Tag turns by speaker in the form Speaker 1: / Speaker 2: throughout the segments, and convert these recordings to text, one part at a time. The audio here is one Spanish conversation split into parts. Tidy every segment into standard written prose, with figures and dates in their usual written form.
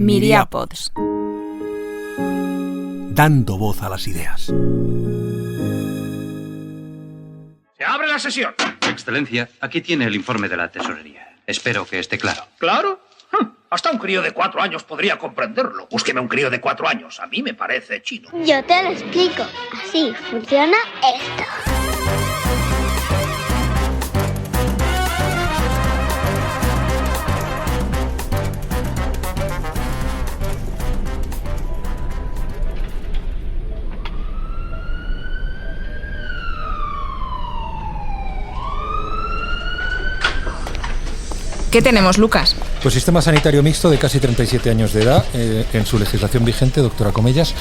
Speaker 1: Miriapods.
Speaker 2: Dando voz a las ideas.
Speaker 3: ¡Se abre la sesión!
Speaker 4: Excelencia, aquí tiene el informe de la tesorería. Espero que esté claro.
Speaker 3: ¿Claro? Hasta un crío de 4 años podría comprenderlo. Búsqueme un crío de 4 años. A mí me parece chino.
Speaker 5: Yo te lo explico. Así funciona esto.
Speaker 1: ¿Qué tenemos, Lucas?
Speaker 6: Pues sistema sanitario mixto de casi 37 años de edad, en su legislación vigente, doctora Comellas,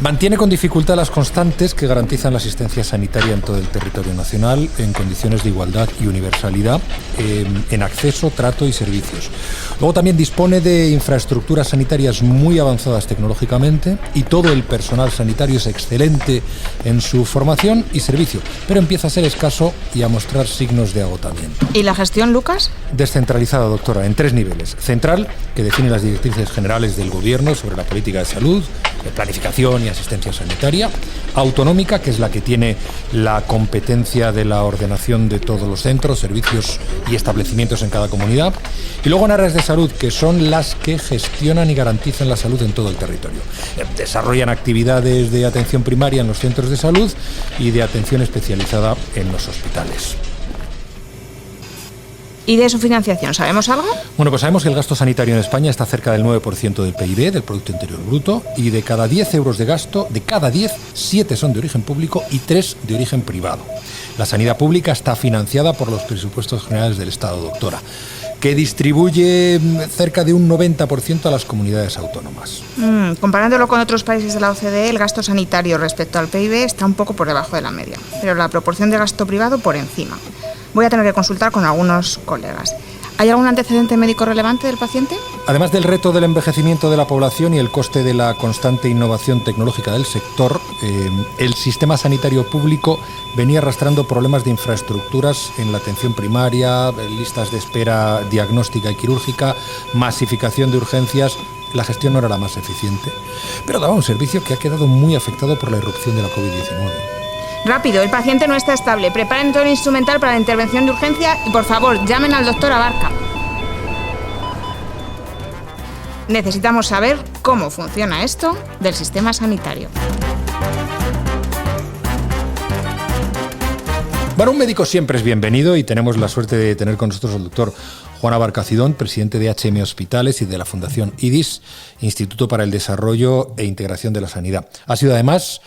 Speaker 6: mantiene con dificultad las constantes que garantizan la asistencia sanitaria en todo el territorio nacional en condiciones de igualdad y universalidad, en acceso, trato y servicios. Luego también dispone de infraestructuras sanitarias muy avanzadas tecnológicamente y todo el personal sanitario es excelente en su formación y servicio, pero empieza a ser escaso y a mostrar signos de agotamiento.
Speaker 1: ¿Y la gestión, Lucas?
Speaker 6: Descentralizada, doctora, en 3 niveles. Central, que define las directrices generales del Gobierno sobre la política de salud, de planificación y asistencia sanitaria. Autonómica, que es la que tiene la competencia de la ordenación de todos los centros, servicios y establecimientos en cada comunidad. Y luego en áreas de salud, que son las que gestionan y garantizan la salud en todo el territorio. Desarrollan actividades de atención primaria en los centros de salud y de atención especializada en los hospitales.
Speaker 1: ¿Y de su financiación sabemos algo?
Speaker 6: Bueno, pues sabemos que el gasto sanitario en España está cerca del 9% del PIB, del Producto Interior Bruto, y de cada 10 euros de gasto, de cada 10, 7 son de origen público y 3 de origen privado. La sanidad pública está financiada por los presupuestos generales del Estado, doctora, que distribuye cerca de un 90% a las comunidades autónomas.
Speaker 1: Comparándolo con otros países de la OCDE, el gasto sanitario respecto al PIB está un poco por debajo de la media, pero la proporción de gasto privado por encima. Voy a tener que consultar con algunos colegas. ¿Hay algún antecedente médico relevante del paciente?
Speaker 6: Además del reto del envejecimiento de la población y el coste de la constante innovación tecnológica del sector, el sistema sanitario público venía arrastrando problemas de infraestructuras en la atención primaria, listas de espera diagnóstica y quirúrgica, masificación de urgencias. La gestión no era la más eficiente, pero daba un servicio que ha quedado muy afectado por la irrupción de la COVID-19.
Speaker 1: Rápido, el paciente no está estable. Preparen todo el instrumental para la intervención de urgencia y, por favor, llamen al doctor Abarca. Necesitamos saber cómo funciona esto del sistema sanitario.
Speaker 6: Bueno, un médico siempre es bienvenido y tenemos la suerte de tener con nosotros al doctor Juan Abarca Cidón, presidente de HM Hospitales y de la Fundación IDIS, Instituto para el Desarrollo e Integración de la Sanidad. Ha sido además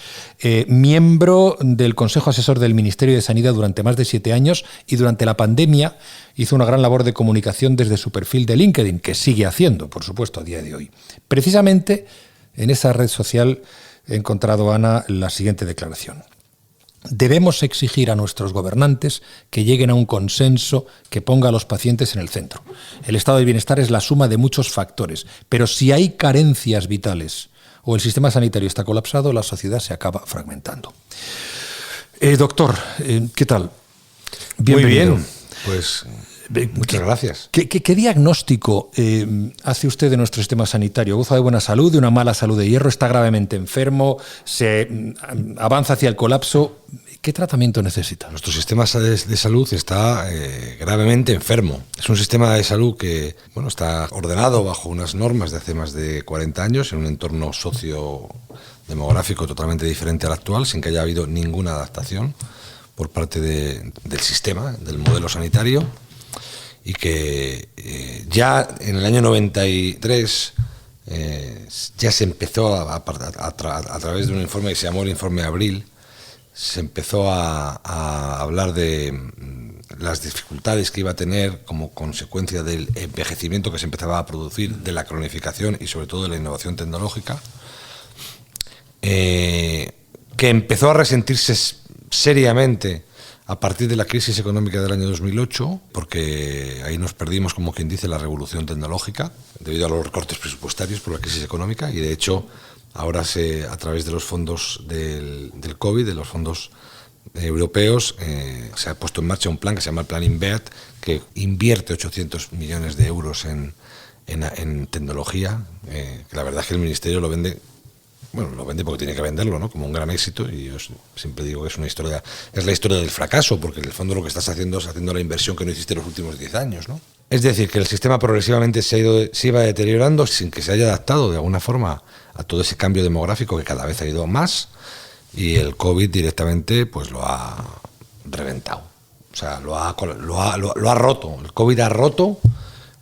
Speaker 6: miembro del Consejo Asesor del Ministerio de Sanidad durante más de 7 años y durante la pandemia hizo una gran labor de comunicación desde su perfil de LinkedIn, que sigue haciendo, por supuesto, a día de hoy. Precisamente en esa red social he encontrado, Ana, la siguiente declaración. Debemos exigir a nuestros gobernantes que lleguen a un consenso que ponga a los pacientes en el centro. El estado de bienestar es la suma de muchos factores, pero si hay carencias vitales o el sistema sanitario está colapsado, la sociedad se acaba fragmentando. Doctor, ¿qué tal? Bienvenido.
Speaker 7: Muy bien, pues muchas gracias.
Speaker 6: ¿Qué diagnóstico hace usted de nuestro sistema sanitario? ¿Goza de buena salud, de una mala salud de hierro? ¿Está gravemente enfermo? ¿Se avanza hacia el colapso? ¿Qué tratamiento necesita?
Speaker 7: Nuestro sistema de salud está gravemente enfermo. Es un sistema de salud que está ordenado bajo unas normas de hace más de 40 años, en un entorno sociodemográfico totalmente diferente al actual, sin que haya habido ninguna adaptación por parte del sistema, del modelo sanitario, y que ya en el año 93 ya se empezó a través de un informe que se llamó el Informe Abril, se empezó a hablar de las dificultades que iba a tener como consecuencia del envejecimiento que se empezaba a producir, de la cronificación y sobre todo de la innovación tecnológica, que empezó a resentirse seriamente a partir de la crisis económica del año 2008, porque ahí nos perdimos, como quien dice, la revolución tecnológica debido a los recortes presupuestarios por la crisis económica, y de hecho ahora a través de los fondos del COVID, de los fondos europeos, se ha puesto en marcha un plan que se llama el Plan INVEAT, que invierte 800 millones de euros en en tecnología, que la verdad es que el Ministerio lo vende porque tiene que venderlo, ¿no? Como un gran éxito, y yo siempre digo que es la historia del fracaso, porque en el fondo lo que estás haciendo es haciendo la inversión que no hiciste los últimos 10 años, ¿no? Es decir, que el sistema progresivamente se iba deteriorando sin que se haya adaptado de alguna forma a todo ese cambio demográfico que cada vez ha ido más, y el COVID directamente pues lo ha reventado. O sea, lo ha roto. El COVID ha roto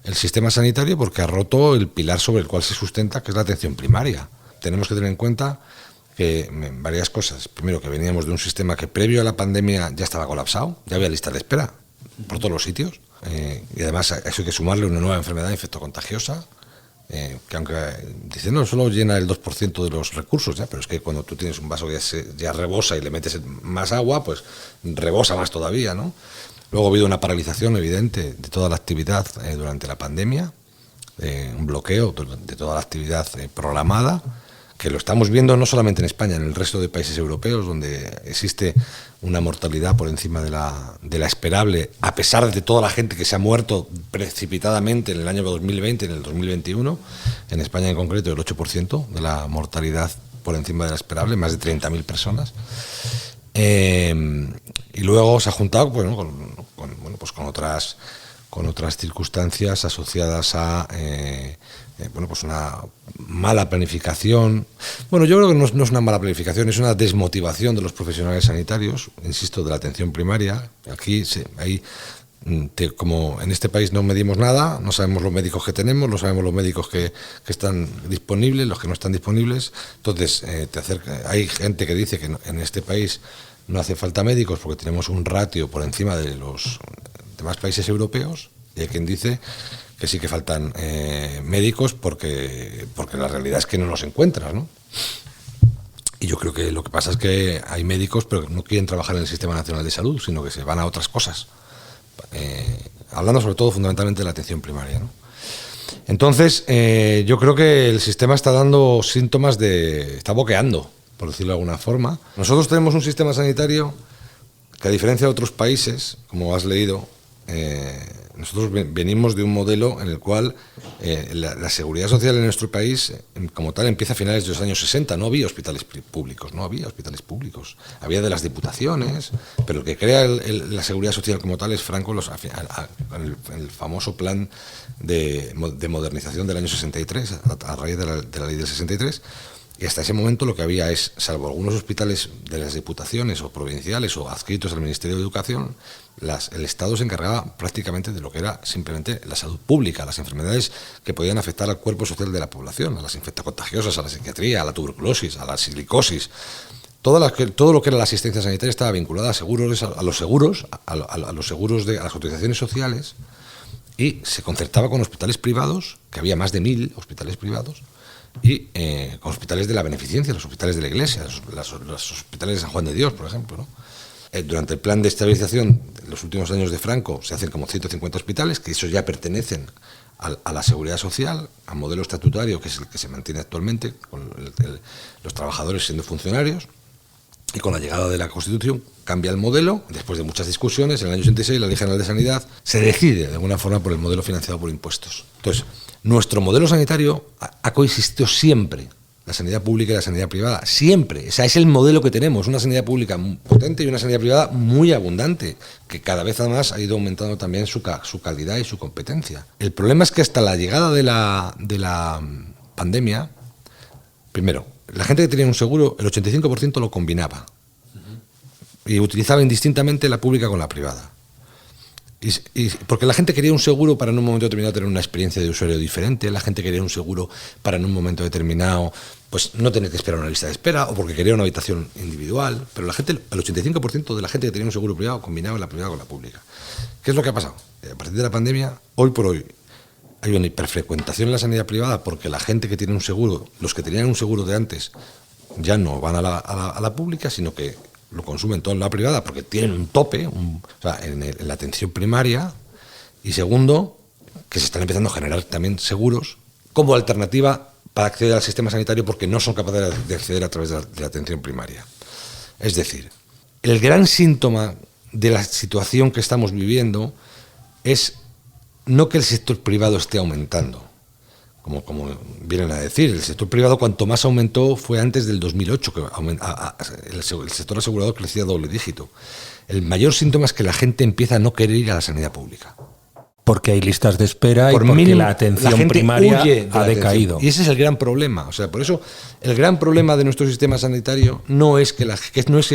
Speaker 7: el sistema sanitario porque ha roto el pilar sobre el cual se sustenta, que es la atención primaria. Tenemos que tener en cuenta que varias cosas. Primero, que veníamos de un sistema que previo a la pandemia ya estaba colapsado, ya había listas de espera por todos los sitios, y además a eso hay que sumarle una nueva enfermedad infectocontagiosa, que aunque dicen no solo llena el 2% de los recursos, ya, pero es que cuando tú tienes un vaso que ya rebosa y le metes más agua, pues rebosa más todavía, ¿no? Luego ha habido una paralización evidente de toda la actividad durante la pandemia, un bloqueo de toda la actividad programada, que lo estamos viendo no solamente en España, en el resto de países europeos, donde existe una mortalidad por encima de la esperable, a pesar de toda la gente que se ha muerto precipitadamente en el año 2020, en el 2021, en España en concreto el 8% de la mortalidad por encima de la esperable, más de 30.000 personas. Y luego se ha juntado con otras circunstancias asociadas a pues una mala planificación. Bueno, yo creo que no es una mala planificación, es una desmotivación de los profesionales sanitarios, insisto, de la atención primaria. Aquí como en este país no medimos nada, no sabemos los médicos que tenemos, no sabemos los médicos que están disponibles, los que no están disponibles. Entonces, hay gente que dice que en este país no hace falta médicos porque tenemos un ratio por encima de los demás países europeos, y hay quien dice que sí que faltan médicos porque la realidad es que no los encuentras, ¿no? Y yo creo que lo que pasa es que hay médicos pero que no quieren trabajar en el Sistema Nacional de Salud, sino que se van a otras cosas, hablando sobre todo fundamentalmente de la atención primaria, ¿no? Entonces, yo creo que el sistema está dando síntomas está boqueando, por decirlo de alguna forma. Nosotros tenemos un sistema sanitario que, a diferencia de otros países, como has leído, nosotros venimos de un modelo en el cual la seguridad social en nuestro país, como tal, empieza a finales de los años 60. No había hospitales públicos, había de las diputaciones, pero el que crea la seguridad social como tal es Franco, en el famoso plan de modernización del año 63, a raíz de la ley del 63. Y hasta ese momento lo que había es, salvo algunos hospitales de las diputaciones o provinciales o adscritos al Ministerio de Educación, el Estado se encargaba prácticamente de lo que era simplemente la salud pública, las enfermedades que podían afectar al cuerpo social de la población, a las infectocontagiosas, a la psiquiatría, a la tuberculosis, a la silicosis. Todo lo que era la asistencia sanitaria estaba vinculada a los seguros de las cotizaciones sociales, y se concertaba con hospitales privados, que había más de 1.000 hospitales privados, y con hospitales de la beneficencia, los hospitales de la Iglesia, los hospitales de San Juan de Dios, por ejemplo, ¿no? Durante el plan de estabilización de los últimos años de Franco se hacen como 150 hospitales, que esos ya pertenecen a la seguridad social, al modelo estatutario, que es el que se mantiene actualmente, con los trabajadores siendo funcionarios. Y con la llegada de la Constitución cambia el modelo. Después de muchas discusiones, en el año 86, la Ley General de Sanidad se decide de alguna forma por el modelo financiado por impuestos. Entonces, nuestro modelo sanitario ha coexistido siempre, la sanidad pública y la sanidad privada, siempre. O sea, es el modelo que tenemos, una sanidad pública potente y una sanidad privada muy abundante, que cada vez además ha ido aumentando también su calidad y su competencia. El problema es que hasta la llegada de la pandemia, primero, la gente que tenía un seguro, el 85% lo combinaba y utilizaba indistintamente la pública con la privada. Y porque la gente quería un seguro para en un momento determinado tener una experiencia de usuario diferente, la gente quería un seguro para en un momento determinado pues no tener que esperar una lista de espera, o porque quería una habitación individual, pero el 85% de la gente que tenía un seguro privado combinaba la privada con la pública. ¿Qué es lo que ha pasado? A partir de la pandemia, hoy por hoy, hay una hiperfrecuentación en la sanidad privada porque la gente que tiene un seguro, los que tenían un seguro de antes, ya no van a la pública, sino que lo consumen todo en la privada porque tienen un tope en la atención primaria. Y segundo, que se están empezando a generar también seguros como alternativa para acceder al sistema sanitario porque no son capaces de acceder a través de la atención primaria. Es decir, el gran síntoma de la situación que estamos viviendo es no que el sector privado esté aumentando, como vienen a decir. El sector privado, cuanto más aumentó, fue antes del 2008, que el sector asegurador crecía doble dígito. El mayor síntoma es que la gente empieza a no querer ir a la sanidad pública.
Speaker 6: Porque hay listas de espera y porque la atención primaria ha decaído.
Speaker 7: Y ese es el gran problema. O sea, por eso el gran problema de nuestro sistema sanitario no es que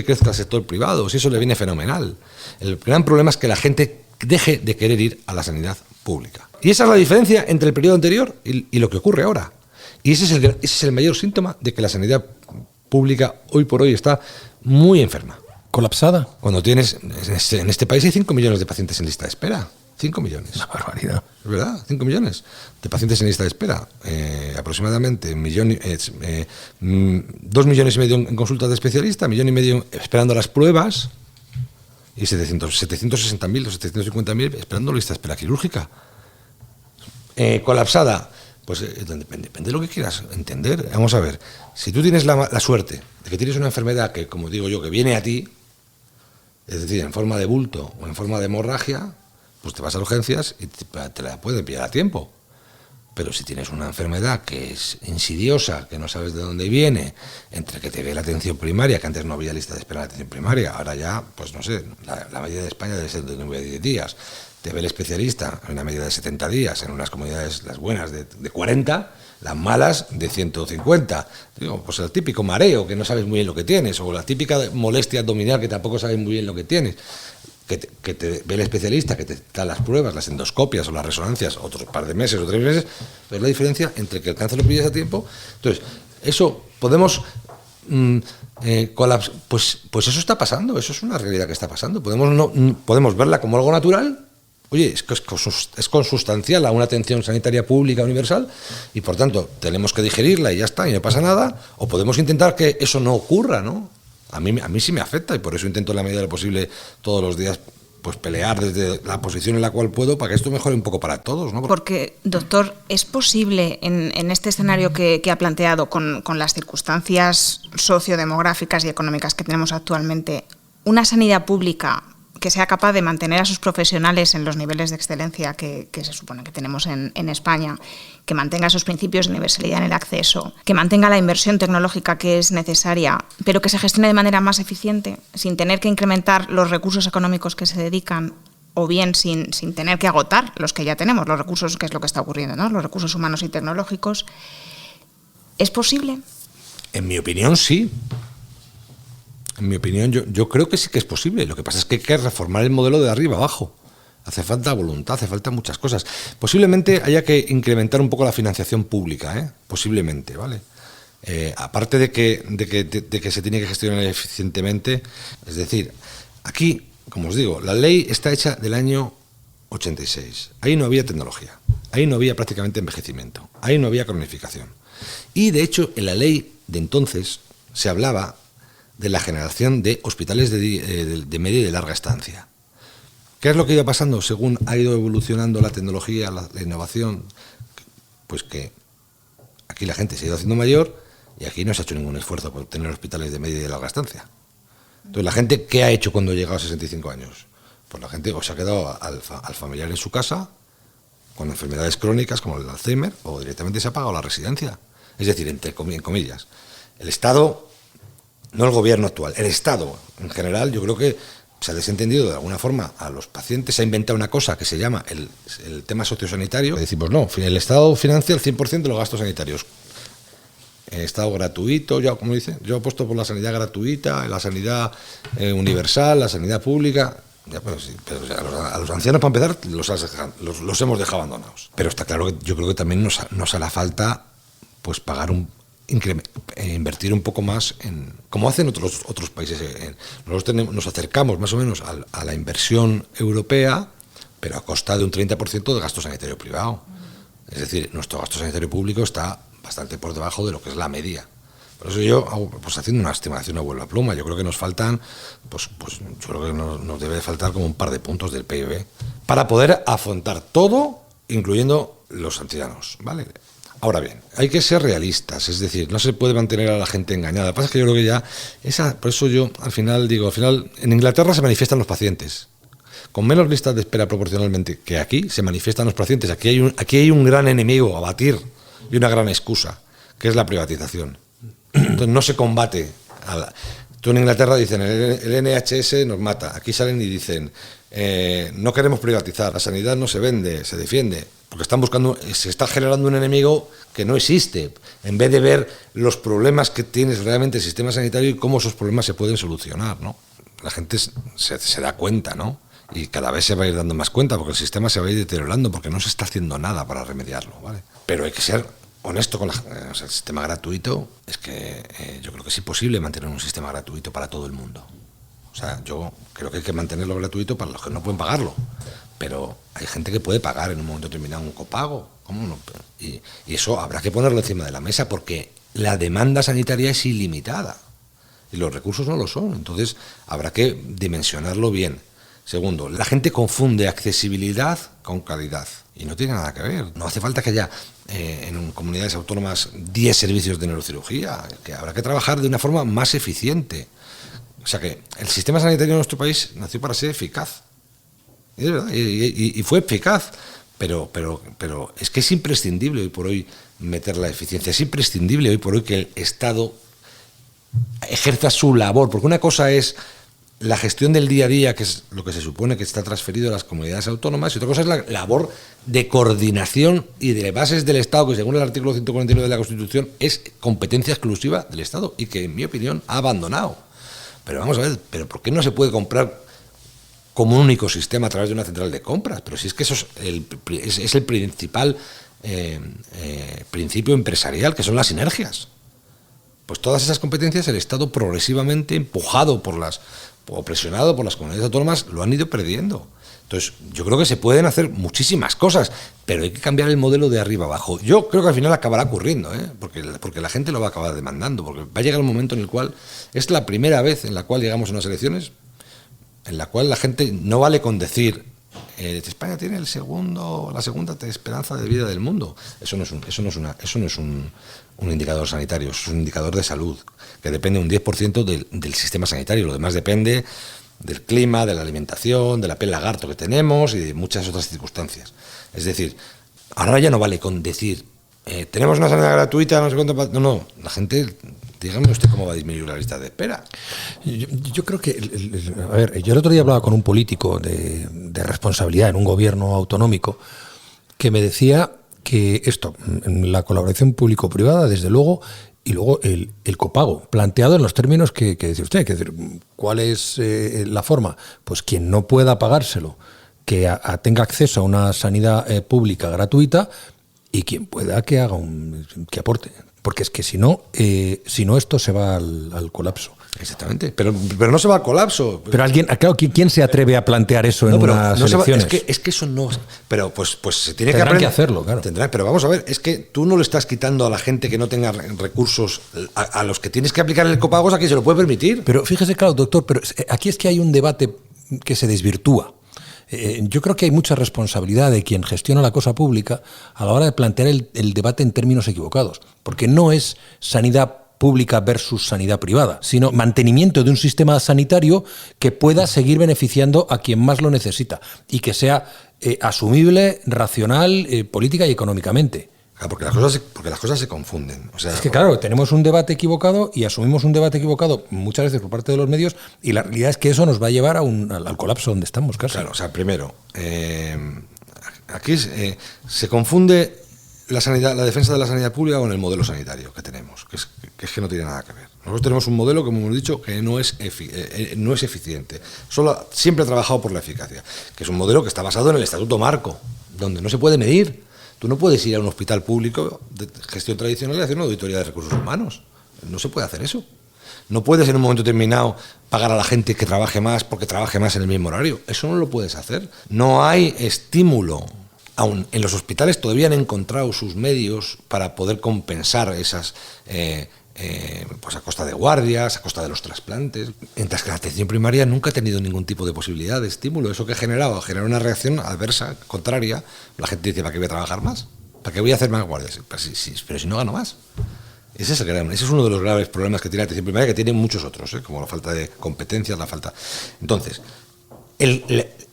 Speaker 7: crezca el sector privado, si eso le viene fenomenal. El gran problema es que la gente deje de querer ir a la sanidad pública. Y esa es la diferencia entre el periodo anterior y lo que ocurre ahora. Y ese es el mayor síntoma de que la sanidad pública hoy por hoy está muy enferma.
Speaker 6: ¿Colapsada?
Speaker 7: Cuando tienes, en este país hay 5 millones de pacientes en lista de espera. 5 millones.
Speaker 6: Una barbaridad.
Speaker 7: Es verdad, 5 millones de pacientes en lista de espera. Aproximadamente 2,5 millones en consultas de especialista, 1,5 millones esperando las pruebas y 760.000 o 750.000 esperando lista de espera quirúrgica. Colapsada. Pues depende de lo que quieras entender. Vamos a ver, si tú tienes la suerte de que tienes una enfermedad que, como digo yo, que viene a ti, es decir, en forma de bulto o en forma de hemorragia, pues te vas a urgencias y te la pueden pillar a tiempo. Pero si tienes una enfermedad que es insidiosa, que no sabes de dónde viene, entre que te ve la atención primaria, que antes no había lista de espera de atención primaria, ahora ya, pues no sé, la media de España debe ser de 9 a 10 días, te ve el especialista en una media de 70 días, en unas comunidades, las buenas, de 40, las malas de 150. Digo, pues el típico mareo, que no sabes muy bien lo que tienes, o la típica molestia abdominal, que tampoco sabes muy bien lo que tienes. Que te ve el especialista, que te da las pruebas, las endoscopias o las resonancias, otro par de meses o 3 meses, pero es la diferencia entre que el cáncer lo pilles a tiempo. Entonces, eso podemos colapsar. Pues eso está pasando, eso es una realidad que está pasando. Podemos verla como algo natural. Oye, es consustancial a una atención sanitaria pública universal y, por tanto, tenemos que digerirla y ya está, y no pasa nada. O podemos intentar que eso no ocurra, ¿no? A mí sí me afecta y por eso intento en la medida de lo posible todos los días pues pelear desde la posición en la cual puedo para que esto mejore un poco para todos, ¿no?
Speaker 1: Porque, doctor, ¿es posible en este escenario que ha planteado con las circunstancias sociodemográficas y económicas que tenemos actualmente, una sanidad pública que sea capaz de mantener a sus profesionales en los niveles de excelencia que se supone que tenemos en España, que mantenga esos principios de universalidad en el acceso, que mantenga la inversión tecnológica que es necesaria, pero que se gestione de manera más eficiente, sin tener que incrementar los recursos económicos que se dedican, o bien sin tener que agotar los que ya tenemos, los recursos, que es lo que está ocurriendo, ¿no? Los recursos humanos y tecnológicos? ¿Es posible?
Speaker 7: En mi opinión, sí. En mi opinión, yo creo que sí que es posible. Lo que pasa es que hay que reformar el modelo de arriba abajo. Hace falta voluntad, hace falta muchas cosas. Posiblemente haya que incrementar un poco la financiación pública, posiblemente, ¿vale? Aparte de que se tiene que gestionar eficientemente, es decir, aquí, como os digo, la ley está hecha del año 86. Ahí no había tecnología, ahí no había prácticamente envejecimiento, ahí no había cronificación. Y, de hecho, en la ley de entonces se hablaba de la generación de hospitales de media y de larga estancia. ¿Qué es lo que iba pasando según ha ido evolucionando la tecnología, la innovación? Pues que aquí la gente se ha ido haciendo mayor y aquí no se ha hecho ningún esfuerzo por tener hospitales de media y de larga estancia. Entonces, ¿la gente qué ha hecho cuando ha llegado a 65 años? Pues la gente o se ha quedado al familiar en su casa con enfermedades crónicas como el Alzheimer, o directamente se ha pagado la residencia. Es decir, en comillas, el Estado, no el gobierno actual, el Estado en general, yo creo que se ha desentendido de alguna forma a los pacientes, se ha inventado una cosa que se llama el tema sociosanitario. Decimos, no, el Estado financia el 100% de los gastos sanitarios. Estado gratuito, yo apuesto por la sanidad gratuita, la sanidad universal, la sanidad pública. Ya, pero a los ancianos, para empezar, los hemos dejado abandonados. Pero está claro que yo creo que también nos hará falta pues pagar invertir un poco más en, como hacen otros países. Nosotros nos acercamos más o menos a la inversión europea, pero a costa de un 30% de gasto sanitario privado. Es decir, nuestro gasto sanitario público está bastante por debajo de lo que es la media. Por eso yo, pues haciendo una estimación a vuelo a pluma, yo creo que nos faltan, pues yo creo que nos debe faltar como un par de puntos del PIB para poder afrontar todo, incluyendo los ancianos, ¿vale? Ahora bien, hay que ser realistas, es decir, no se puede mantener a la gente engañada. Lo que pasa es que yo creo que ya, por eso yo al final en Inglaterra se manifiestan los pacientes. Con menos listas de espera proporcionalmente que aquí, se manifiestan los pacientes. Aquí hay un gran enemigo a batir y una gran excusa, que es la privatización. Entonces no se combate. Tú en Inglaterra dicen, el NHS nos mata. Aquí salen y dicen, no queremos privatizar, la sanidad no se vende, se defiende. Porque se está generando un enemigo que no existe, en vez de ver los problemas que tiene realmente el sistema sanitario y cómo esos problemas se pueden solucionar, ¿no? La gente se da cuenta, ¿no? Y cada vez se va a ir dando más cuenta, porque el sistema se va a ir deteriorando, porque no se está haciendo nada para remediarlo, ¿vale? Pero hay que ser honesto con el sistema gratuito. Es que yo creo que es imposible mantener un sistema gratuito para todo el mundo. O sea, yo creo que hay que mantenerlo gratuito para los que no pueden pagarlo. Pero hay gente que puede pagar en un momento determinado un copago. ¿Cómo no? Y eso habrá que ponerlo encima de la mesa, porque la demanda sanitaria es ilimitada y los recursos no lo son. Entonces habrá que dimensionarlo bien. Segundo, la gente confunde accesibilidad con calidad y no tiene nada que ver. No hace falta que haya en comunidades autónomas 10 servicios de neurocirugía, que habrá que trabajar de una forma más eficiente. O sea que el sistema sanitario de nuestro país nació para ser eficaz. Y es verdad, y fue eficaz, pero es que es imprescindible hoy por hoy meter la eficiencia, es imprescindible hoy por hoy que el Estado ejerza su labor, porque una cosa es la gestión del día a día, que es lo que se supone que está transferido a las comunidades autónomas, y otra cosa es la labor de coordinación y de bases del Estado, que según el artículo 149 de la Constitución es competencia exclusiva del Estado y que, en mi opinión, ha abandonado. Pero vamos a ver, ¿pero por qué no se puede comprar como un único sistema a través de una central de compras? Pero si es que eso es el principal principio empresarial, que son las sinergias. Pues todas esas competencias el Estado progresivamente, empujado o presionado por las comunidades autónomas, lo han ido perdiendo. Entonces, yo creo que se pueden hacer muchísimas cosas, pero hay que cambiar el modelo de arriba abajo. Yo creo que al final acabará ocurriendo, porque la gente lo va a acabar demandando, porque va a llegar un momento en el cual es la primera vez en la cual llegamos a unas elecciones en la cual la gente no vale con decir España tiene la segunda esperanza de vida del mundo. Eso no es un indicador sanitario, es un indicador de salud, que depende un 10% del sistema sanitario. Lo demás depende del clima, de la alimentación, de la piel lagarto que tenemos y de muchas otras circunstancias. Es decir, ahora ya no vale con decir tenemos una sanidad gratuita, no sé cuánto. No, la gente, dígame usted cómo va a disminuir la lista de espera.
Speaker 6: Yo creo que, a ver, yo el otro día hablaba con un político de responsabilidad en un gobierno autonómico que me decía que esto, en la colaboración público-privada, desde luego, y luego el copago, planteado en los términos que dice usted, que es decir, ¿cuál es la forma? Pues quien no pueda pagárselo, que tenga acceso a una sanidad pública gratuita, y quien pueda que haga que aporte, porque es que si no esto se va al colapso.
Speaker 7: Exactamente, pero no se va al colapso.
Speaker 6: Pero alguien, claro, ¿quién se atreve a plantear eso en unas elecciones?
Speaker 7: Es que eso no. Pero pues se tiene
Speaker 6: que hacerlo, claro.
Speaker 7: Pero vamos a ver, es que tú no le estás quitando a la gente que no tenga recursos, a los que tienes que aplicar el copago, a quien se lo puede permitir.
Speaker 6: Pero fíjese, claro, doctor, pero aquí es que hay un debate que se desvirtúa. Yo creo que hay mucha responsabilidad de quien gestiona la cosa pública a la hora de plantear el debate en términos equivocados, porque no es sanidad pública versus sanidad privada, sino mantenimiento de un sistema sanitario que pueda seguir beneficiando a quien más lo necesita y que sea asumible, racional, política y económicamente.
Speaker 7: Porque las cosas se confunden. O sea,
Speaker 6: es que claro, tenemos un debate equivocado y asumimos un debate equivocado muchas veces por parte de los medios, y la realidad es que eso nos va a llevar al colapso donde estamos casi.
Speaker 7: Claro, o sea, primero, aquí se confunde la defensa de la sanidad pública con el modelo sanitario que tenemos, que es que no tiene nada que ver. Nosotros tenemos un modelo, como hemos dicho, que no es eficiente. Siempre ha trabajado por la eficacia, que es un modelo que está basado en el Estatuto Marco, donde no se puede medir. Tú no puedes ir a un hospital público de gestión tradicional y hacer una auditoría de recursos humanos. No se puede hacer eso. No puedes en un momento determinado pagar a la gente que trabaje más porque trabaje más en el mismo horario. Eso no lo puedes hacer. No hay estímulo. Aún en los hospitales todavía han encontrado sus medios para poder compensar esas pues a costa de guardias, a costa de los trasplantes, mientras que la atención primaria nunca ha tenido ningún tipo de posibilidad de estímulo. Eso que genera una reacción adversa, contraria. La gente dice, ¿para qué voy a trabajar más? ¿Para qué voy a hacer más guardias? Pero si no gano más. Ese es uno de los graves problemas que tiene la atención primaria, que tiene muchos otros, como la falta de competencias, Entonces,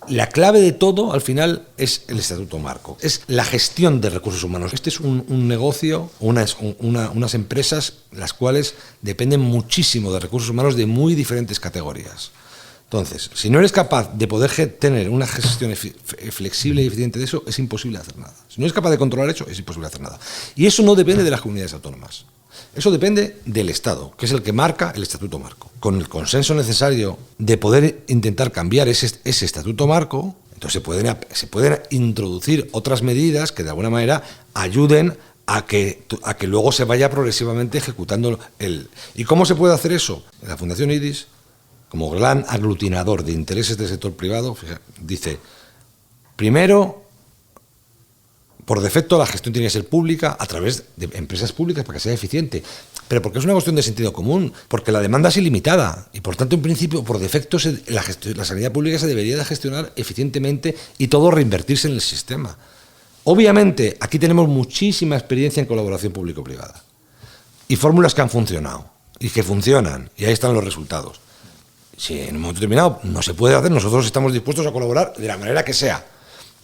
Speaker 7: La clave de todo, al final, es el estatuto marco. Es la gestión de recursos humanos. Este es un negocio, unas empresas las cuales dependen muchísimo de recursos humanos de muy diferentes categorías. Entonces, si no eres capaz de poder tener una gestión flexible y eficiente de eso, es imposible hacer nada. Si no eres capaz de controlar eso, es imposible hacer nada. Y eso no depende de las comunidades autónomas. Eso depende del Estado, que es el que marca el estatuto marco. Con el consenso necesario de poder intentar cambiar ese estatuto marco, entonces se pueden introducir otras medidas que de alguna manera ayuden a que luego se vaya progresivamente ejecutando el... ¿Y cómo se puede hacer eso? La Fundación IDIS, como gran aglutinador de intereses del sector privado, fíjate, dice, primero, por defecto la gestión tiene que ser pública a través de empresas públicas para que sea eficiente, pero porque es una cuestión de sentido común, porque la demanda es ilimitada y por tanto en principio por defecto la sanidad pública se debería de gestionar eficientemente y todo reinvertirse en el sistema. Obviamente aquí tenemos muchísima experiencia en colaboración público-privada y fórmulas que han funcionado y que funcionan y ahí están los resultados. Si en un momento determinado no se puede hacer, nosotros estamos dispuestos a colaborar de la manera que sea.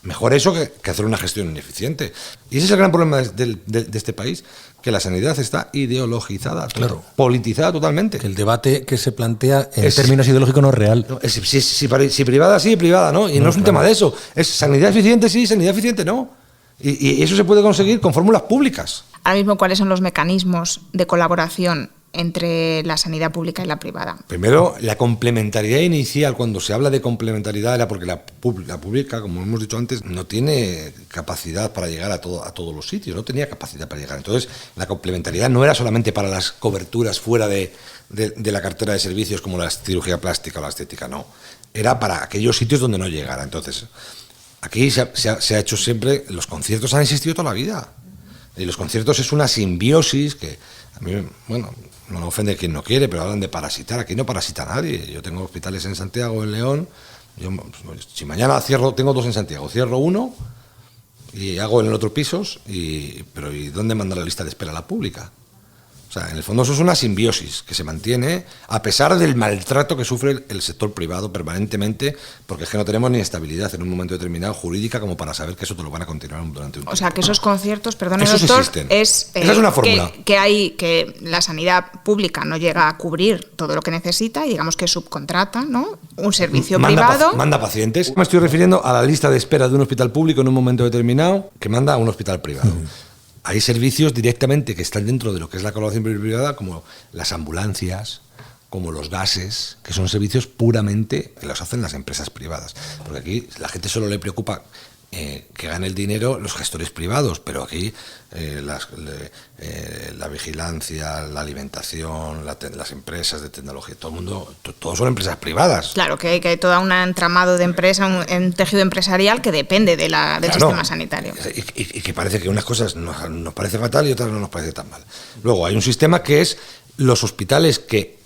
Speaker 7: Mejor eso que hacer una gestión ineficiente. Y ese es el gran problema de este país, que la sanidad está ideologizada,
Speaker 6: claro,
Speaker 7: politizada totalmente.
Speaker 6: Que el debate que se plantea en términos ideológicos no es real.
Speaker 7: Si privada sí, privada no. Y no es un tema de eso. Es sanidad eficiente sí, sanidad eficiente no. Y eso se puede conseguir con fórmulas públicas.
Speaker 1: Ahora mismo, ¿cuáles son los mecanismos de colaboración entre la sanidad pública y la privada?
Speaker 7: Primero, la complementariedad inicial. Cuando se habla de complementariedad era porque la pública, como hemos dicho antes, no tiene capacidad para llegar a todos los sitios, no tenía capacidad para llegar. Entonces, la complementariedad no era solamente para las coberturas fuera de la cartera de servicios como la cirugía plástica o la estética, no. Era para aquellos sitios donde no llegara. Entonces, aquí se ha hecho siempre, los conciertos han existido toda la vida. Y los conciertos es una simbiosis que a mí, bueno, no ofende a quien no quiere, pero hablan de parasitar. Aquí no parasita a nadie. Yo tengo hospitales en Santiago, en León. Si mañana cierro, tengo 2 en Santiago, cierro uno y hago en el otro pisos. Pero ¿y dónde manda la lista de espera la pública? O sea, en el fondo eso es una simbiosis que se mantiene a pesar del maltrato que sufre el sector privado permanentemente, porque es que no tenemos ni estabilidad en un momento determinado jurídica como para saber que eso te lo van a continuar durante un tiempo.
Speaker 1: O sea, que esos conciertos, perdone
Speaker 7: esos
Speaker 1: doctor,
Speaker 7: existen.
Speaker 1: Esa
Speaker 7: es una fórmula.
Speaker 1: Que la sanidad pública no llega a cubrir todo lo que necesita y digamos que subcontrata, ¿no?, un servicio privado.
Speaker 7: Manda pacientes. Me estoy refiriendo a la lista de espera de un hospital público en un momento determinado que manda a un hospital privado. Hay servicios directamente que están dentro de lo que es la colaboración privada, como las ambulancias, como los gases, que son servicios puramente que los hacen las empresas privadas. Porque aquí la gente solo le preocupa que gane el dinero los gestores privados, pero aquí la vigilancia, la alimentación, las empresas de tecnología, todo el mundo, todos son empresas privadas.
Speaker 1: Claro, que hay todo un entramado de empresa, un tejido empresarial que depende del sistema sanitario.
Speaker 7: Y que parece que unas cosas nos parece fatal y otras no nos parece tan mal. Luego hay un sistema que es los hospitales que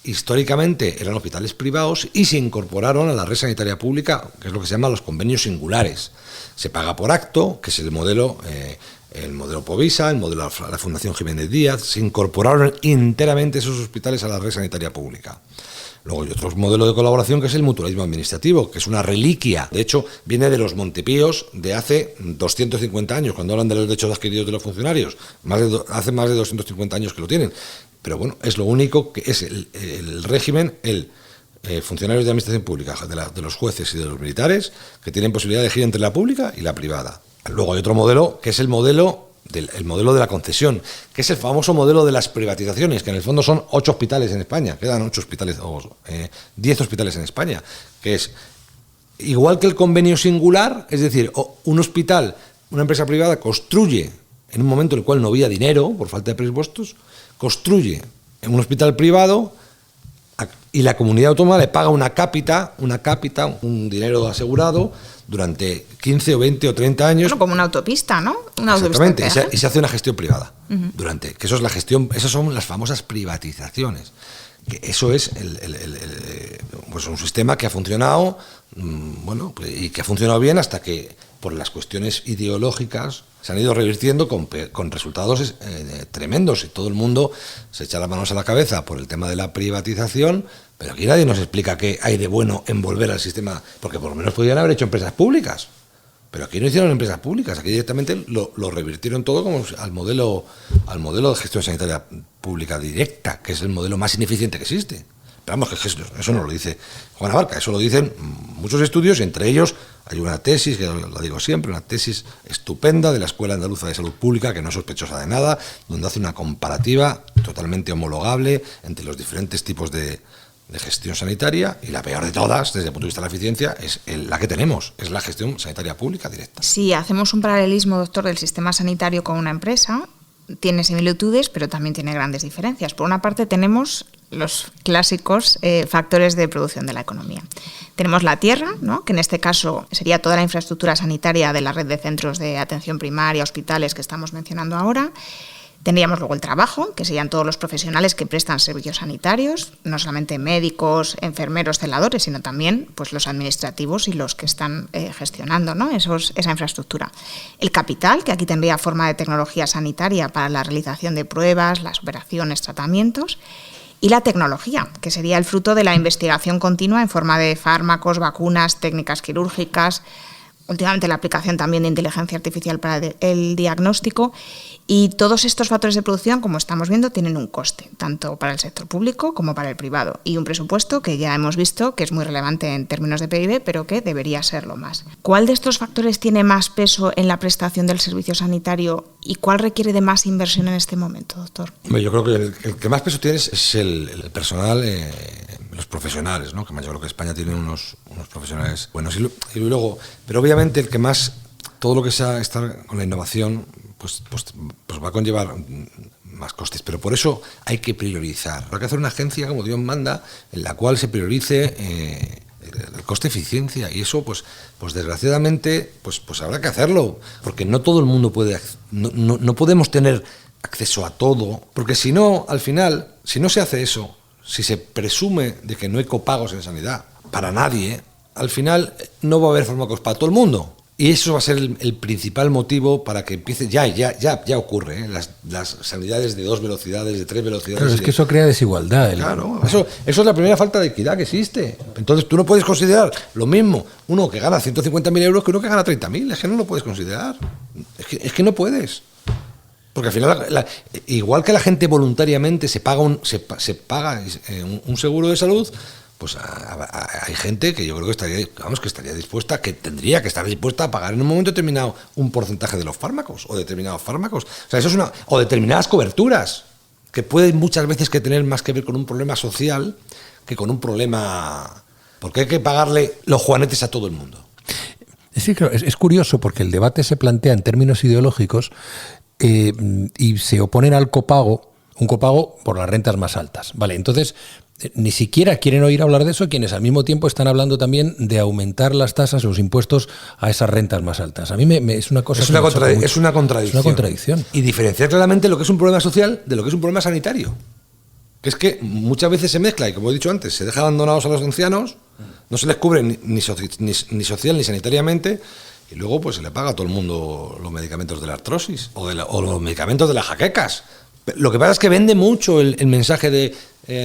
Speaker 7: históricamente eran hospitales privados y se incorporaron a la red sanitaria pública, que es lo que se llama los convenios singulares. Se paga por acto, que es el modelo Povisa, el modelo de la Fundación Jiménez Díaz. Se incorporaron enteramente esos hospitales a la red sanitaria pública. Luego hay otro modelo de colaboración que es el mutualismo administrativo, que es una reliquia. De hecho, viene de los Montepíos de hace 250 años, cuando hablan de los derechos adquiridos de los funcionarios. Hace más de 250 años que lo tienen. Pero bueno, es lo único que es el régimen, funcionarios de administración pública, de los jueces y de los militares, que tienen posibilidad de elegir entre la pública y la privada. Luego hay otro modelo, que es el modelo de la concesión, que es el famoso modelo de las privatizaciones, que en el fondo son 8 hospitales en España, quedan 8 hospitales, 10 hospitales en España, que es igual que el convenio singular, es decir, un hospital, una empresa privada construye en un momento en el cual no había dinero, por falta de presupuestos, construye en un hospital privado y la comunidad autónoma le paga una cápita, un dinero asegurado durante 15 o 20 o 30 años. Bueno,
Speaker 1: como una autopista, ¿no?
Speaker 7: Exactamente, y se hace una gestión privada. Que eso es la gestión, esas son las famosas privatizaciones. Que eso es pues un sistema que ha funcionado, y que ha funcionado bien hasta que, por las cuestiones ideológicas, se han ido revirtiendo con resultados tremendos, y todo el mundo se echa las manos a la cabeza por el tema de la privatización, pero aquí nadie nos explica qué hay de bueno en volver al sistema, porque por lo menos podrían haber hecho empresas públicas, pero aquí no hicieron empresas públicas, aquí directamente lo revirtieron todo como al modelo de gestión sanitaria pública directa, que es el modelo más ineficiente que existe. Pero vamos, que eso no lo dice Juan Abarca, eso lo dicen muchos estudios, y entre ellos hay una tesis, que la digo siempre, una tesis estupenda de la Escuela Andaluza de Salud Pública, que no es sospechosa de nada, donde hace una comparativa totalmente homologable entre los diferentes tipos de gestión sanitaria, y la peor de todas, desde el punto de vista de la eficiencia, es la que tenemos, es la gestión sanitaria pública directa.
Speaker 1: Si hacemos un paralelismo, doctor, del sistema sanitario con una empresa, tiene similitudes, pero también tiene grandes diferencias. Por una parte tenemos los clásicos factores de producción de la economía. Tenemos la tierra, ¿no?, que en este caso sería toda la infraestructura sanitaria de la red de centros de atención primaria, hospitales que estamos mencionando ahora. Tendríamos luego el trabajo, que serían todos los profesionales que prestan servicios sanitarios, no solamente médicos, enfermeros, celadores, sino también pues, los administrativos y los que están gestionando, ¿no?, esa infraestructura. El capital, que aquí tendría forma de tecnología sanitaria para la realización de pruebas, las operaciones, tratamientos. Y la tecnología, que sería el fruto de la investigación continua en forma de fármacos, vacunas, técnicas quirúrgicas, últimamente la aplicación también de inteligencia artificial para el diagnóstico. Y todos estos factores de producción, como estamos viendo, tienen un coste, tanto para el sector público como para el privado, y un presupuesto que ya hemos visto que es muy relevante en términos de PIB, pero que debería serlo más. ¿Cuál de estos factores tiene más peso en la prestación del servicio sanitario y cuál requiere de más inversión en este momento, doctor?
Speaker 7: Yo creo que el que más peso tiene es el personal, los profesionales, ¿no? Que yo creo que España tiene unos profesionales buenos, y luego, pero obviamente el que más, todo lo que sea estar con la innovación, pues va a conllevar más costes, pero por eso hay que priorizar. Hay que hacer una agencia, como Dios manda, en la cual se priorice el coste-eficiencia, y eso, pues desgraciadamente, pues habrá que hacerlo, porque no todo el mundo puede, no podemos tener acceso a todo, porque si no, al final, si no se hace eso, si se presume de que no hay copagos en sanidad para nadie, al final no va a haber fármacos para todo el mundo. Y eso va a ser el principal motivo para que empiece, ya ocurre, las sanidades de 2 velocidades, de 3 velocidades.
Speaker 6: Claro, es que eso crea desigualdad.
Speaker 7: Claro, eso es la primera falta de equidad que existe. Entonces tú no puedes considerar lo mismo uno que gana 150.000 euros que uno que gana 30.000, es que no lo puedes considerar. Es que no puedes. Porque al final, igual que la gente voluntariamente se paga un seguro de salud, pues hay gente que yo creo que estaría dispuesta, que tendría que estar dispuesta a pagar en un momento determinado un porcentaje de los fármacos, o determinados fármacos. O sea, eso es o determinadas coberturas, que pueden muchas veces que tener más que ver con un problema social que con un problema, porque hay que pagarle los juanetes a todo el mundo.
Speaker 6: Es curioso, porque el debate se plantea en términos ideológicos, y se oponen al copago, un copago por las rentas más altas. Vale, entonces ni siquiera quieren oír hablar de eso quienes al mismo tiempo están hablando también de aumentar las tasas o los impuestos a esas rentas más altas. A mí es una cosa
Speaker 7: es una contradicción. Y diferenciar claramente lo que es un problema social de lo que es un problema sanitario. Que es que muchas veces se mezcla, y como he dicho antes, se deja abandonados a los ancianos, no se les cubre ni social ni sanitariamente, y luego pues se le paga a todo el mundo los medicamentos de la artrosis o los medicamentos de las jaquecas. Lo que pasa es que vende mucho el mensaje de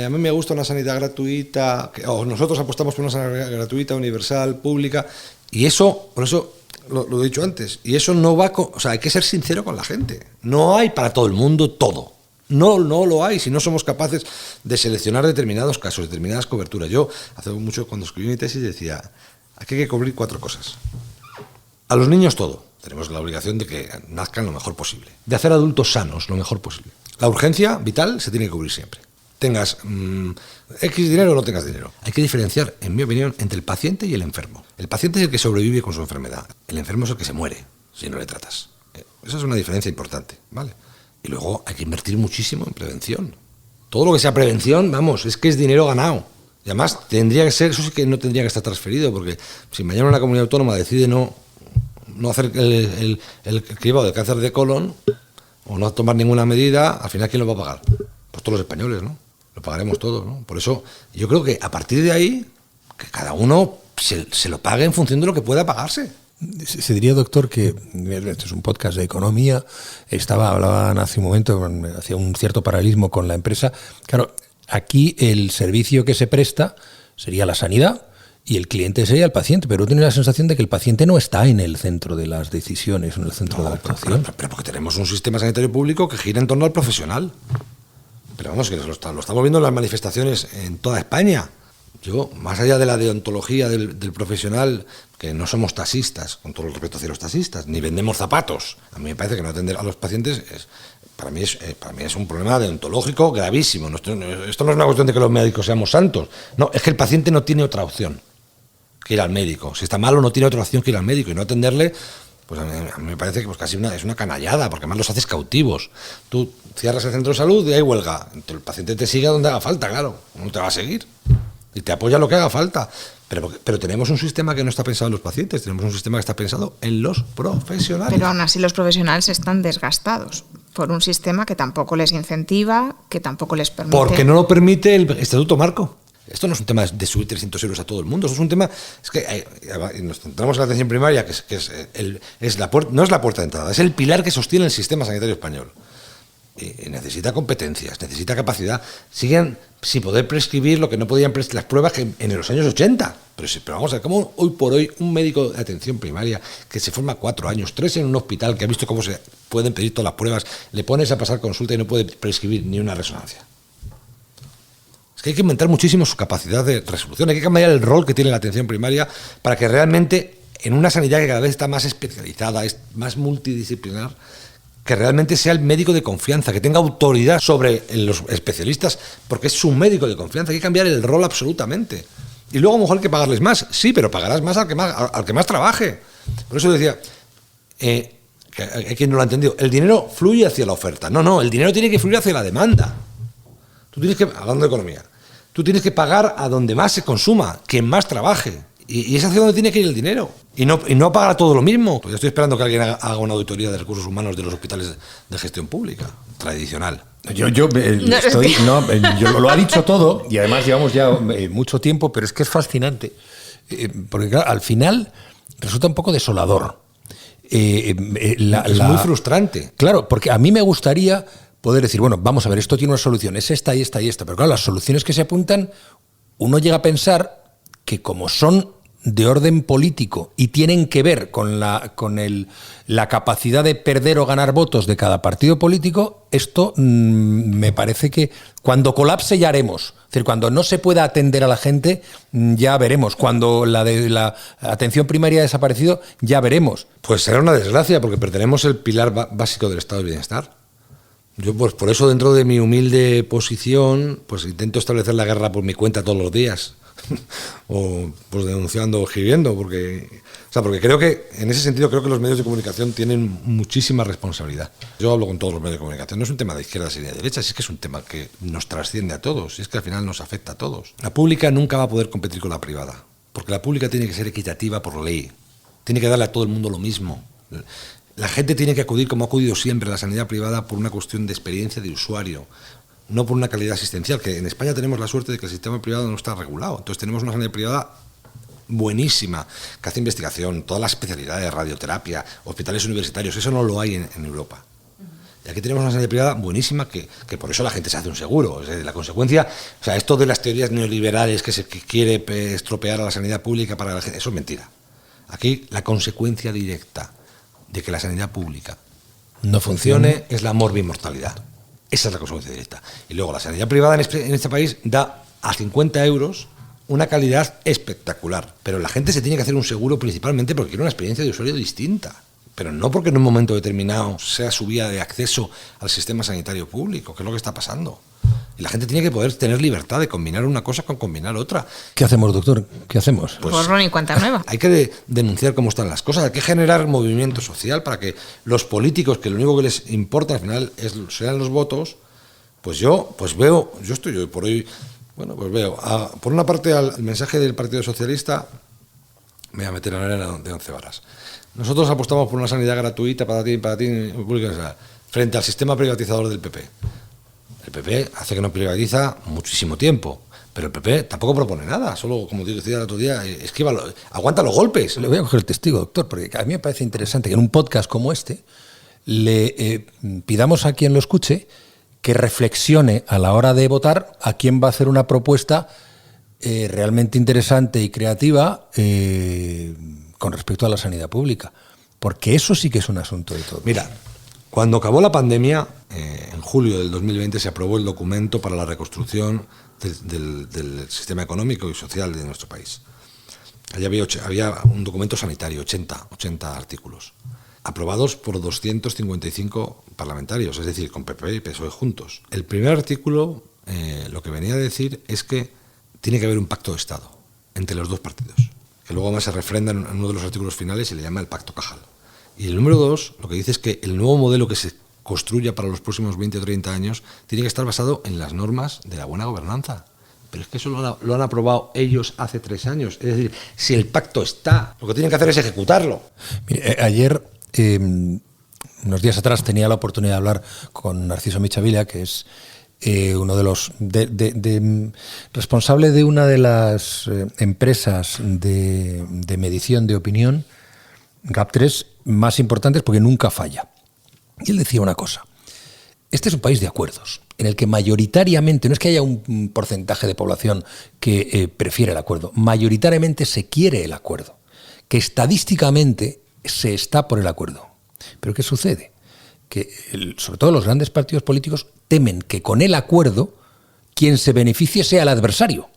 Speaker 7: a mí me gusta una sanidad gratuita, o nosotros apostamos por una sanidad gratuita, universal, pública, y eso, por eso lo he dicho antes, y eso no va o sea, hay que ser sincero con la gente. No hay para todo el mundo todo. No lo hay si no somos capaces de seleccionar determinados casos, determinadas coberturas. Yo hace mucho, cuando escribí mi tesis, decía, aquí hay que cubrir 4 cosas. A los niños todo. Tenemos la obligación de que nazcan lo mejor posible. De hacer adultos sanos lo mejor posible. La urgencia vital se tiene que cubrir siempre. Tengas X dinero o no tengas dinero. Hay que diferenciar, en mi opinión, entre el paciente y el enfermo. El paciente es el que sobrevive con su enfermedad. El enfermo es el que se muere si no le tratas. Esa es una diferencia importante, ¿vale? Y luego hay que invertir muchísimo en prevención. Todo lo que sea prevención, vamos, es que es dinero ganado. Y además tendría que ser, eso sí que no tendría que estar transferido, porque si mañana una comunidad autónoma decide no hacer el cribado del cáncer de colon, o no tomar ninguna medida, al final ¿quién lo va a pagar? Pues todos los españoles, ¿no? Lo pagaremos todos, ¿no? Por eso yo creo que a partir de ahí, que cada uno se lo pague en función de lo que pueda pagarse.
Speaker 6: Se diría, doctor, que esto es un podcast de economía, hablaban hace un momento, hacía un cierto paralelismo con la empresa. Claro, aquí el servicio que se presta sería la sanidad y el cliente sería el paciente, pero tiene la sensación de que el paciente no está en el centro de las decisiones, en el centro de la actuación.
Speaker 7: Pero porque tenemos un sistema sanitario público que gira en torno al profesional. Pero vamos, que lo estamos viendo en las manifestaciones en toda España. Yo, más allá de la deontología del profesional, que no somos taxistas, con todo el respeto hacia los taxistas, ni vendemos zapatos. A mí me parece que no atender a los pacientes para mí es un problema deontológico gravísimo. Esto no es una cuestión de que los médicos seamos santos. No, es que el paciente no tiene otra opción que ir al médico. Si está malo, no tiene otra opción que ir al médico. Y no atenderle, pues a mí me parece que pues casi es una canallada, porque además los haces cautivos. Tú cierras el centro de salud y hay huelga. El paciente te sigue donde haga falta, claro. No te va a seguir. Y te apoya lo que haga falta. Pero tenemos un sistema que no está pensado en los pacientes, tenemos un sistema que está pensado en los profesionales.
Speaker 1: Pero aún así los profesionales están desgastados por un sistema que tampoco les incentiva, que tampoco les permite...
Speaker 7: Porque no lo permite el Estatuto Marco. Esto no es un tema de subir 300 euros a todo el mundo, esto es un tema... Es que nos centramos en la atención primaria, que no es la puerta de entrada, es el pilar que sostiene el sistema sanitario español. Y necesita competencias, necesita capacidad. Siguen sin poder prescribir lo que no podían prescribir las pruebas que en los años 80. Pero vamos a ver, ¿cómo hoy por hoy un médico de atención primaria que se forma 4 años, 3 en un hospital, que ha visto cómo se pueden pedir todas las pruebas, le pones a pasar consulta y no puede prescribir ni una resonancia? Es que hay que aumentar muchísimo su capacidad de resolución, hay que cambiar el rol que tiene la atención primaria para que realmente, en una sanidad que cada vez está más especializada, es más multidisciplinar, que realmente sea el médico de confianza, que tenga autoridad sobre los especialistas, porque es su médico de confianza. Hay que cambiar el rol absolutamente. Y luego a lo mejor hay que pagarles más. Sí, pero pagarás más al que más trabaje. Por eso decía, que hay quien no lo ha entendido, el dinero fluye hacia la oferta. No, el dinero tiene que fluir hacia la demanda. Tú tienes que, hablando de economía, tú tienes que pagar a donde más se consuma, quien más trabaje. Y es hacia donde tiene que ir el dinero. Y no pagar todo lo mismo. Yo estoy esperando que alguien haga una auditoría de recursos humanos de los hospitales de gestión pública, tradicional.
Speaker 6: Yo lo ha dicho todo y además llevamos ya mucho tiempo, pero es que es fascinante. Porque claro, al final resulta un poco desolador.
Speaker 7: Es muy frustrante.
Speaker 6: Claro, porque a mí me gustaría poder decir, bueno, vamos a ver, esto tiene una solución, es esta y esta y esta. Pero claro, las soluciones que se apuntan, uno llega a pensar que como son de orden político y tienen que ver con la capacidad de perder o ganar votos de cada partido político, esto me parece que cuando colapse ya haremos. Es decir, cuando no se pueda atender a la gente, ya veremos. Cuando la atención primaria ha desaparecido, ya veremos.
Speaker 7: Pues será una desgracia, porque perderemos el pilar básico del estado de bienestar. Yo, pues por eso, dentro de mi humilde posición, pues intento establecer la guerra por mi cuenta todos los días. O pues denunciando o escribiendo, porque creo que en ese sentido creo que los medios de comunicación tienen muchísima responsabilidad. Yo hablo con todos los medios de comunicación, no es un tema de izquierdas y de derechas, es que es un tema que nos trasciende a todos, y es que al final nos afecta a todos. La pública nunca va a poder competir con la privada, porque la pública tiene que ser equitativa por ley, tiene que darle a todo el mundo lo mismo. La gente tiene que acudir, como ha acudido siempre, a la sanidad privada por una cuestión de experiencia de usuario, no por una calidad asistencial, que en España tenemos la suerte de que el sistema privado no está regulado. Entonces tenemos una sanidad privada buenísima, que hace investigación, todas las especialidades, radioterapia, hospitales universitarios, eso no lo hay en Europa. Y aquí tenemos una sanidad privada buenísima, que por eso la gente se hace un seguro. La consecuencia, esto de las teorías neoliberales que quiere estropear a la sanidad pública para la gente, eso es mentira. Aquí la consecuencia directa de que la sanidad pública no funcione es la morbimortalidad. Esa es la consecuencia directa. Y luego la sanidad privada en este país da a 50 euros una calidad espectacular. Pero la gente se tiene que hacer un seguro principalmente porque quiere una experiencia de usuario distinta. Pero no porque en un momento determinado sea su vía de acceso al sistema sanitario público, que es lo que está pasando. Y la gente tiene que poder tener libertad de combinar una cosa con combinar otra.
Speaker 6: ¿Qué hacemos, doctor? ¿Qué hacemos?
Speaker 1: Pues, borrón y cuenta nueva.
Speaker 7: Hay que denunciar cómo están las cosas, hay que generar movimiento social para que los políticos, que lo único que les importa al final sean los votos, pues yo estoy hoy por hoy, veo, por una parte al mensaje del Partido Socialista, me voy a meter en la arena de 11 varas. Nosotros apostamos por una sanidad gratuita para ti, pública, frente al sistema privatizador del PP. El PP hace que no privatiza muchísimo tiempo, Pero el PP tampoco propone nada, solo, como decía el otro día, aguanta los golpes.
Speaker 6: Le voy a coger el testigo, doctor, porque a mí me parece interesante que en un podcast como este le pidamos a quien lo escuche que reflexione a la hora de votar a quién va a hacer una propuesta realmente interesante y creativa con respecto a la sanidad pública. Porque eso sí que es un asunto de todos.
Speaker 7: Mira, cuando acabó la pandemia, en julio del 2020 se aprobó el documento para la reconstrucción del sistema económico y social de nuestro país. Allí había un documento sanitario, 80 artículos, aprobados por 255 parlamentarios, es decir, con PP y PSOE juntos. El primer artículo lo que venía a decir es que tiene que haber un pacto de Estado entre los dos partidos, que luego además se refrenda en uno de los artículos finales y le llama el Pacto Cajal. Y el número 2 lo que dice es que el nuevo modelo que se construya para los próximos 20 o 30 años tiene que estar basado en las normas de la buena gobernanza. Pero es que eso lo han aprobado ellos hace 3 años. Es decir, si el pacto está, lo que tienen que hacer es ejecutarlo.
Speaker 6: Mire, ayer, unos días atrás, tenía la oportunidad de hablar con Narciso Michavila, que es uno de los responsable de una de las empresas de medición de opinión, GAP3, más importantes porque nunca falla. Y él decía una cosa: este es un país de acuerdos, en el que mayoritariamente, no es que haya un porcentaje de población que prefiere el acuerdo, mayoritariamente se quiere el acuerdo, que estadísticamente se está por el acuerdo. Pero ¿qué sucede? Que sobre todo los grandes partidos políticos temen que con el acuerdo quien se beneficie sea el adversario,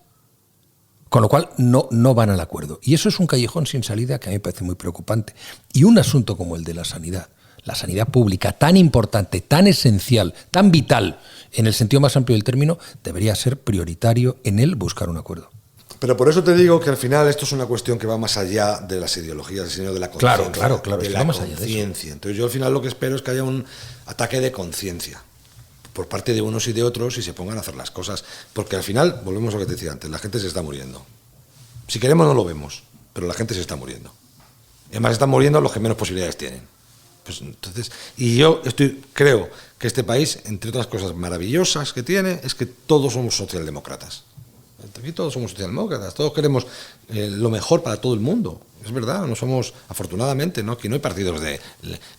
Speaker 6: con lo cual no van al acuerdo. Y eso es un callejón sin salida que a mí me parece muy preocupante. Y un asunto como el de la sanidad pública, tan importante, tan esencial, tan vital, en el sentido más amplio del término, debería ser prioritario en él buscar un acuerdo.
Speaker 7: Pero por eso te digo que al final esto es una cuestión que va más allá de las ideologías, sino de la conciencia.
Speaker 6: Claro,
Speaker 7: de la conciencia. Entonces yo al final lo que espero es que haya un ataque de conciencia por parte de unos y de otros y se pongan a hacer las cosas. Porque al final, volvemos a lo que te decía antes, la gente se está muriendo. Si queremos no lo vemos, pero la gente se está muriendo. Y además están muriendo los que menos posibilidades tienen. Pues entonces, y yo creo que este país, entre otras cosas maravillosas que tiene, es que todos somos socialdemócratas. Aquí todos somos socialdemócratas, todos queremos lo mejor para todo el mundo. Es verdad, no somos, afortunadamente, ¿no? Aquí no hay partidos de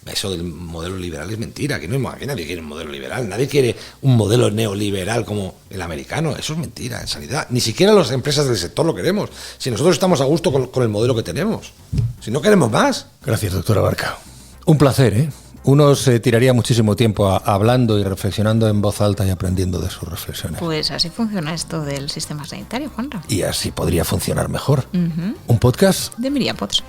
Speaker 7: eso del modelo liberal, es mentira. Aquí nadie quiere un modelo liberal, nadie quiere un modelo neoliberal como el americano. Eso es mentira en sanidad. Ni siquiera las empresas del sector lo queremos. Si nosotros estamos a gusto con el modelo que tenemos, si no queremos más.
Speaker 6: Gracias, doctora Barca. Un placer, ¿eh? Uno se tiraría muchísimo tiempo hablando y reflexionando en voz alta y aprendiendo de sus reflexiones.
Speaker 1: Pues así funciona esto del sistema sanitario, Juanra.
Speaker 6: Y así podría funcionar mejor. Un podcast
Speaker 1: de Miriam Potts.